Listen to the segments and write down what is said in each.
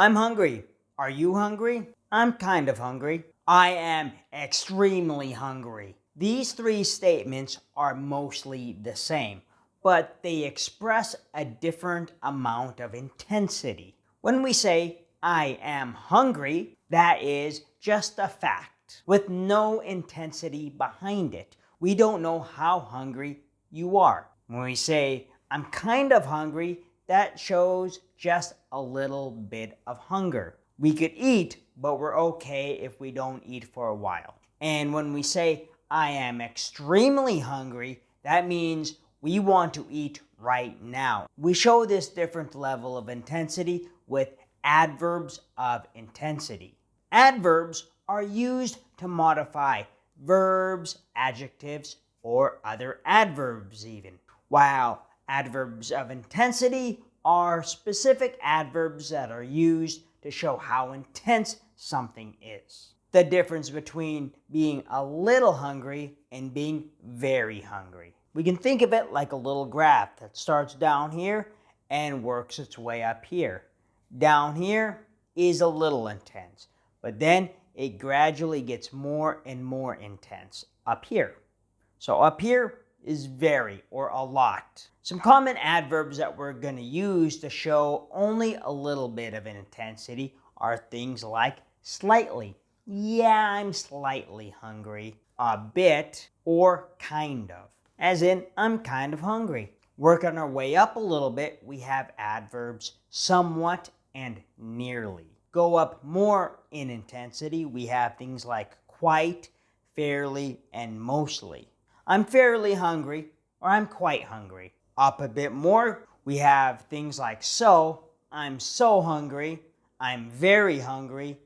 I'm hungry. Are you hungry? I'm kind of hungry. I am extremely hungry. These three statements are mostly the same, but they express a different amount of intensity. When we say, I am hungry, that is just a fact with no intensity behind it. We don't know how hungry you are. When we say, I'm kind of hungry, that shows just a little bit of hunger. We could eat, but we're okay if we don't eat for a while. And when we say, I am extremely hungry, that means we want to eat right now. We show this different level of intensity with adverbs of intensity. Adverbs are used to modify verbs, adjectives, or other adverbs even, while adverbs of intensity are specific adverbs that are used to show how intense something is. The difference between being a little hungry and being very hungry. We can think of it like a little graph that starts down here and works its way up here. Down here is a little intense, but then it gradually gets more and more intense up here. So up here is very or a lot. Some common adverbs that we're going to use to show only a little bit of an intensity are things like slightly. Yeah, I'm slightly hungry. A bit or kind of. As in, I'm kind of hungry. Working our way up a little bit, we have adverbs somewhat and nearly. Go up more in intensity, we have things like quite, fairly, and mostly. I'm fairly hungry, or I'm quite hungry. Up a bit more, we have things like so, I'm so hungry, I'm very hungry,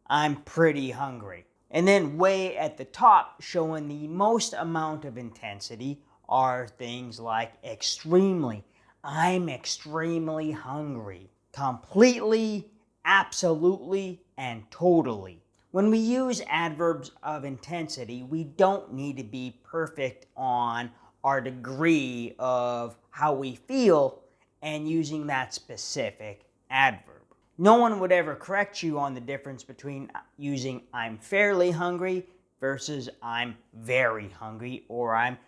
I'm pretty hungry. And then way at the top, showing the most amount of intensity, are things like extremely. I'm extremely hungry. Completely, absolutely, and totally. When we use adverbs of intensity, we don't need to be perfect on our degree of how we feel and using that specific adverb. No one would ever correct you on the difference between using I'm fairly hungry versus I'm very hungry or I'm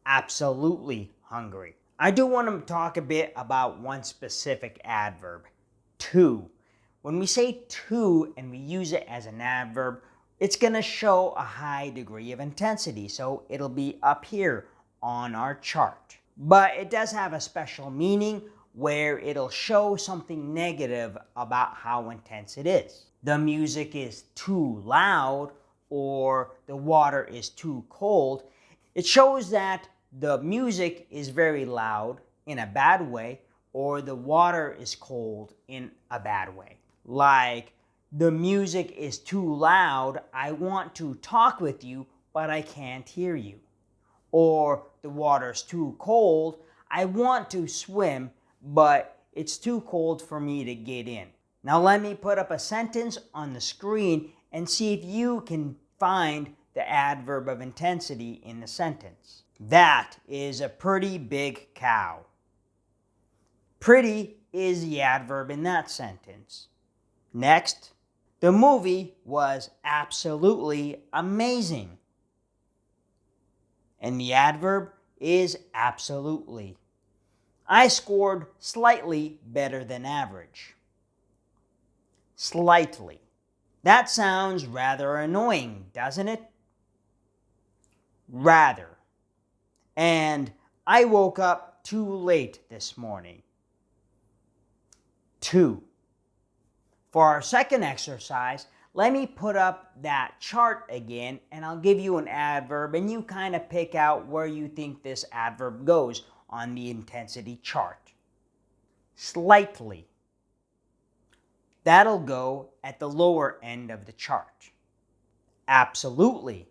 absolutely hungry. I do want to talk a bit about one specific adverb, to. When we say to and we use it as an adverb, it's going to show a high degree of intensity, so it'll be up here on our chart. But it does have a special meaning where it'll show something negative about how intense it is. The music is too loud or the water is too cold. It shows that the music is very loud in a bad way or the water is cold in a bad way. Like, the music is too loud, I want to talk with you, but I can't hear you. Or the water's too cold, I want to swim, but it's too cold for me to get in. Now let me put up a sentence on the screen and see if you can find the adverb of intensity in the sentence. That is a pretty big cow. Pretty is the adverb in that sentence. Next, the movie was absolutely amazing. And the adverb is absolutely. I scored slightly better than average. Slightly. That sounds rather annoying, doesn't it? Rather. And I woke up too late this morning. Too. For our second exercise, let me put up that chart again and I'll give you an adverb and you kind of pick out where you think this adverb goes on the intensity chart. Slightly. That'll go at the lower end of the chart. Absolutely.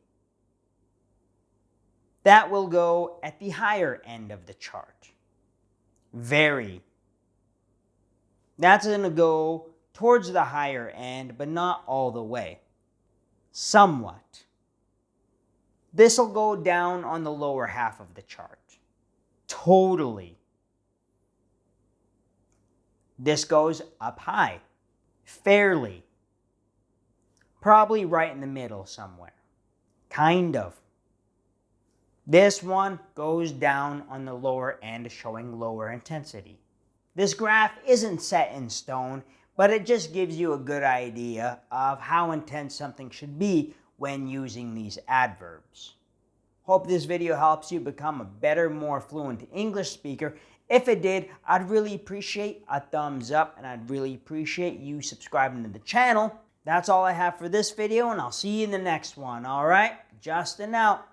That will go at the higher end of the chart. Very. That's going to go towards the higher end, but not all the way. Somewhat. This will go down on the lower half of the chart. Totally. This goes up high. fairly, probably right in the middle somewhere, kind of. This one goes down on the lower end, showing lower intensity. This graph isn't set in stone, but it just gives you a good idea of how intense something should be when using these adverbs. Hope this video helps you become a better, more fluent English speaker. If it did, I'd really appreciate a thumbs up, and I'd really appreciate you subscribing to the channel. That's all I have for this video, and I'll see you in the next one, alright? Justin out.